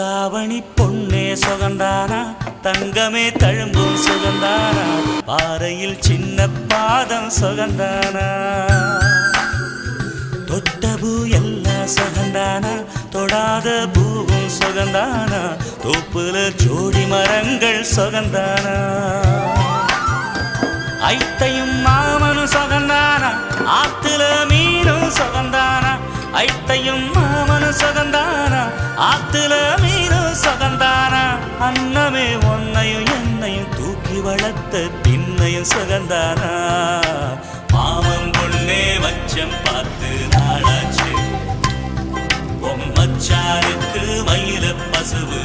தாவணி பொன்னே சுகந்தானா, தங்கமே தழும்பும் சுகந்தானா, பாறையில் சின்ன பாதம் சுகந்தானா, தொட்ட பூ எல்லாம் சுகந்தானா, தொடாத பூவும் சுகந்தானா, தோப்புல ஜோடி மரங்கள் சுகந்தானா, ஐத்தையும் மாமனும் சுகந்தானா, ஆத்துல மீனும் சுகந்தானா, ஐத்தையும் மாமனும் சுகந்தானா, ஆத்துல மீனும் சுகந்தானா, அன்னமே ஒன்னையும் என்னையும் தூக்கி வளர்த்த பின்னையும் சுகந்தானா, மாமன் பொண்ணே மச்சம் பார்த்து நாளாச்சு, மச்சானுக்கு மயில பசுவு